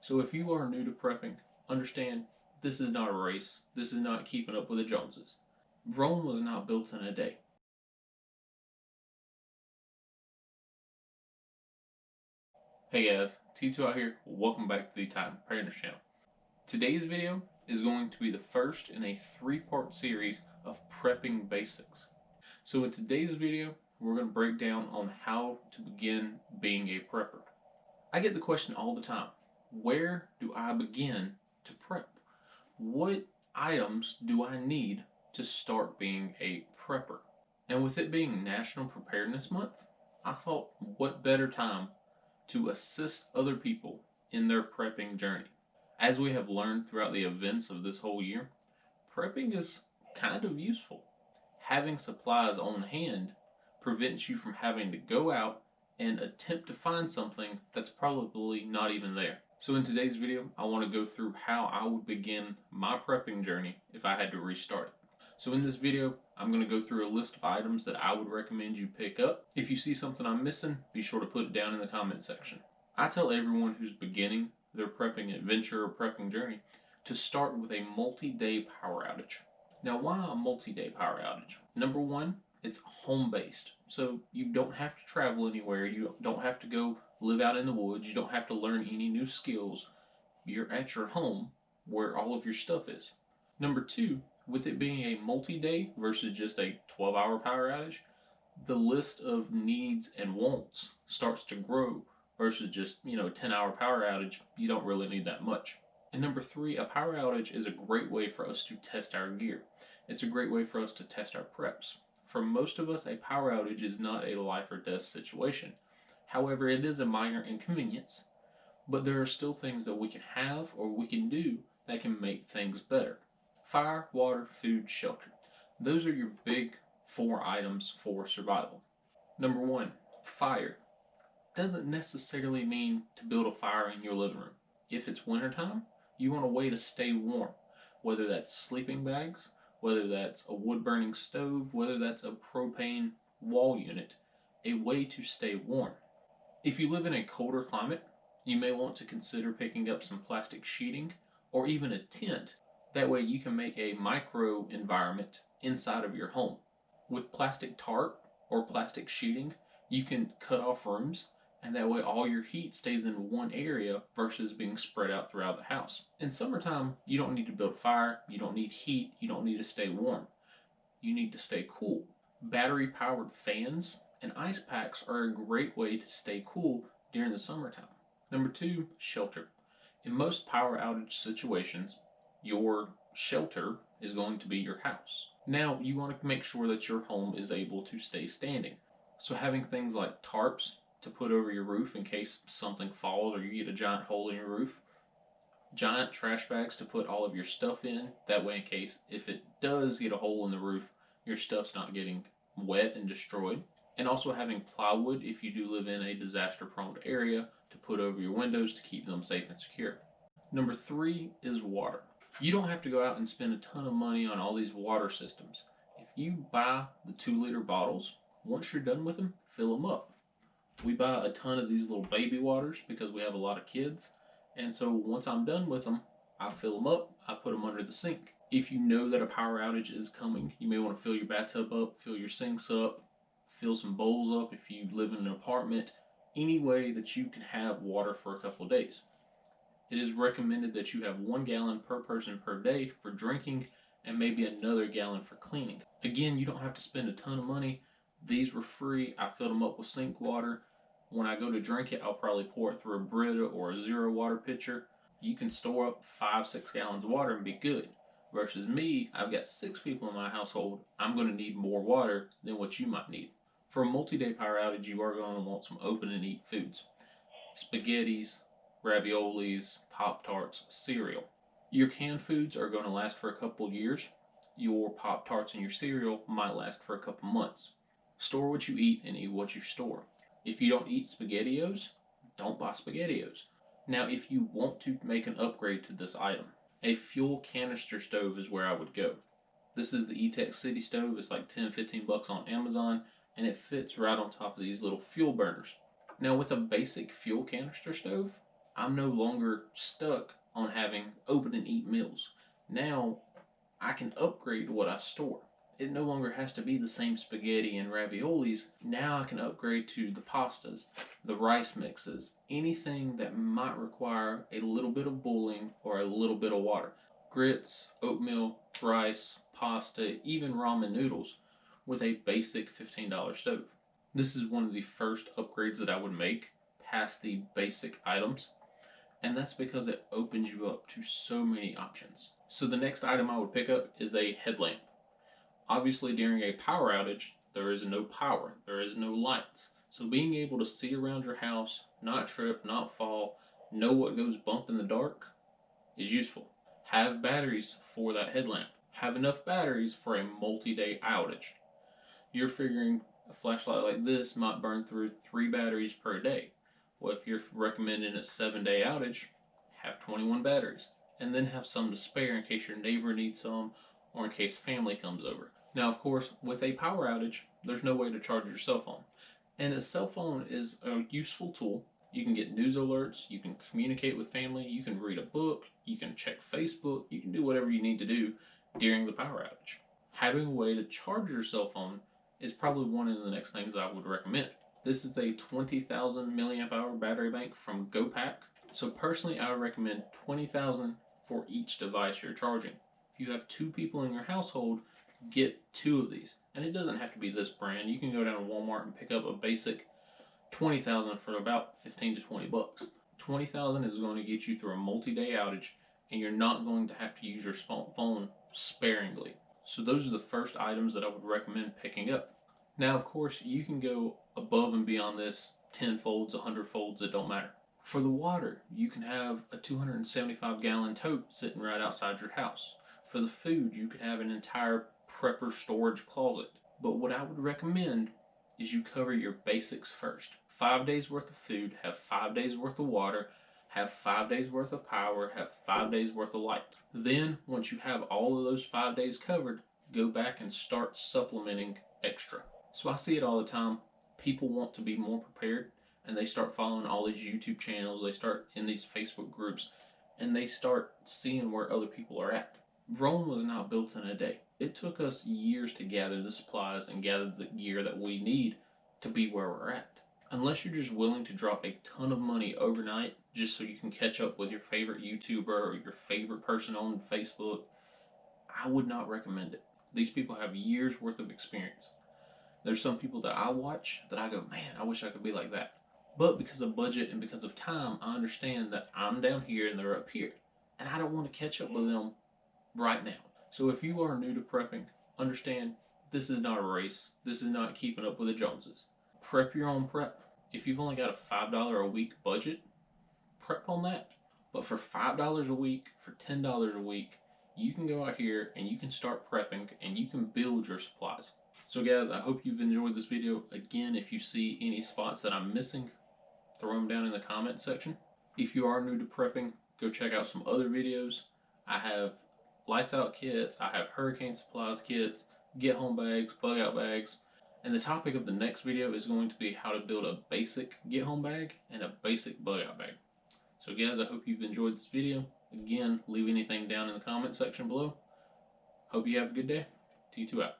So if you are new to prepping, understand this is not a race. This is not keeping up with the Joneses. Rome was not built in a day. Hey guys, T2 out here. Welcome back to the Time Preparedness channel. Today's video is going to be the first in a three-part series of prepping basics. So in today's video, we're going to break down on how to begin being a prepper. I get the question all the time, where do I begin to prep? What items do I need to start being a prepper? And with it being National Preparedness Month, I thought what better time to assist other people in their prepping journey. As we have learned throughout the events of this whole year, prepping is kind of useful. Having supplies on hand prevents you from having to go out and attempt to find something that's probably not even there. So in today's video, I want to go through how I would begin my prepping journey if I had to restart it. So in this video, I'm going to go through a list of items that I would recommend you pick up. If you see something I'm missing, be sure to put it down in the comment section. I tell everyone who's beginning their prepping adventure or prepping journey to start with a multi-day power outage. Now, why a multi-day power outage? Number one, it's home-based. So you don't have to travel anywhere. You don't have to go live out in the woods. You don't have to learn any new skills. You're at your home where all of your stuff is. Number two, with it being a multi-day versus just a 12-hour power outage, the list of needs and wants starts to grow versus just, a 10-hour power outage. You don't really need that much. And number three, a power outage is a great way for us to test our gear. It's a great way for us to test our preps. For most of us, a power outage is not a life or death situation. However, it is a minor inconvenience, but there are still things that we can have or we can do that can make things better. Fire, water, food, shelter. Those are your big 4 items for survival. Number one, fire. Doesn't necessarily mean to build a fire in your living room. If it's wintertime, you want a way to stay warm, whether that's sleeping bags, whether that's a wood-burning stove, whether that's a propane wall unit, a way to stay warm. If you live in a colder climate, you may want to consider picking up some plastic sheeting or even a tent. That way you can make a micro environment inside of your home. With plastic tarp or plastic sheeting, you can cut off rooms, and that way all your heat stays in one area versus being spread out throughout the house. In summertime, you don't need to build a fire, you don't need heat, you don't need to stay warm. You need to stay cool. Battery-powered fans and ice packs are a great way to stay cool during the summertime. Number two, shelter. In most power outage situations, your shelter is going to be your house. Now, you want to make sure that your home is able to stay standing. So having things like tarps to put over your roof in case something falls or you get a giant hole in your roof, giant trash bags to put all of your stuff in, that way in case if it does get a hole in the roof, your stuff's not getting wet and destroyed. And also having plywood if you do live in a disaster-prone area to put over your windows to keep them safe and secure. Number three is water. You don't have to go out and spend a ton of money on all these water systems. If you buy the 2-liter bottles, once you're done with them, fill them up. We buy a ton of these little baby waters because we have a lot of kids. And so once I'm done with them, I fill them up, I put them under the sink. If you know that a power outage is coming, you may want to fill your bathtub up, fill your sinks up, fill some bowls up if you live in an apartment, any way that you can have water for a couple of days. It is recommended that you have 1 gallon per person per day for drinking and maybe another gallon for cleaning. Again, you don't have to spend a ton of money. These were free. I filled them up with sink water. When I go to drink it, I'll probably pour it through a Brita or a Zero water pitcher. You can store up 5-6 gallons of water and be good. Versus me, I've got 6 people in my household. I'm going to need more water than what you might need. For a multi-day power outage, you are going to want some open and eat foods. Spaghettis, raviolis, Pop-Tarts, cereal. Your canned foods are going to last for a couple of years. Your Pop-Tarts and your cereal might last for a couple months. Store what you eat and eat what you store. If you don't eat SpaghettiOs, don't buy SpaghettiOs. Now, if you want to make an upgrade to this item, a fuel canister stove is where I would go. This is the E-Tech City stove. It's like $10-15 on Amazon, and it fits right on top of these little fuel burners. Now, with a basic fuel canister stove, I'm no longer stuck on having open and eat meals. Now I can upgrade what I store. It no longer has to be the same spaghetti and raviolis. Now I can upgrade to the pastas, the rice mixes, anything that might require a little bit of boiling or a little bit of water. Grits, oatmeal, rice, pasta, even ramen noodles with a basic $15 stove. This is one of the first upgrades that I would make past the basic items, and that's because it opens you up to so many options. So the next item I would pick up is a headlamp. Obviously, during a power outage, there is no power, there is no lights. So being able to see around your house, not trip, not fall, know what goes bump in the dark is useful. Have batteries for that headlamp. Have enough batteries for a multi-day outage. You're figuring a flashlight like this might burn through 3 batteries per day. Well, if you're recommending a 7-day outage, have 21 batteries and then have some to spare in case your neighbor needs some or in case family comes over. Now, of course, with a power outage, there's no way to charge your cell phone. And a cell phone is a useful tool. You can get news alerts, you can communicate with family, you can read a book, you can check Facebook, you can do whatever you need to do during the power outage. Having a way to charge your cell phone is probably one of the next things I would recommend. This is a 20,000 milliamp hour battery bank from GoPack. So personally, I would recommend 20,000 for each device you're charging. If you have 2 people in your household, get 2 of these. And it doesn't have to be this brand. You can go down to Walmart and pick up a basic 20,000 for about 15 to 20 bucks. 20,000 is going to get you through a multi-day outage, and you're not going to have to use your phone sparingly. So those are the first items that I would recommend picking up. Now, of course, you can go above and beyond this 10 folds, 100 folds, it don't matter. For the water, you can have a 275-gallon tote sitting right outside your house. For the food, you could have an entire prepper storage closet. But what I would recommend is you cover your basics first. 5 days worth of food, have 5 days worth of water, have 5 days worth of power, have 5 days worth of light. Then, once you have all of those 5 days covered, go back and start supplementing extra. So I see it all the time. People want to be more prepared, and they start following all these YouTube channels, they start in these Facebook groups, and they start seeing where other people are at. Rome was not built in a day. It took us years to gather the supplies and gather the gear that we need to be where we're at. Unless you're just willing to drop a ton of money overnight just so you can catch up with your favorite YouTuber or your favorite person on Facebook, I would not recommend it. These people have years worth of experience. There's some people that I watch that I go, man, I wish I could be like that. But because of budget and because of time, I understand that I'm down here and they're up here. And I don't want to catch up with them right now. So if you are new to prepping, understand this is not a race. This is not keeping up with the Joneses. Prep your own prep. If you've only got a $5 a week budget, prep on that. But for $5 a week, for $10 a week, you can go out here and you can start prepping and you can build your supplies. So guys, I hope you've enjoyed this video. Again, if you see any spots that I'm missing, throw them down in the comment section. If you are new to prepping, go check out some other videos. I have lights out kits, I have hurricane supplies kits, get home bags, bug out bags, and the topic of the next video is going to be how to build a basic get home bag and a basic bug out bag. So guys, I hope you've enjoyed this video. Again, leave anything down in the comment section below. Hope you have a good day. T2 out.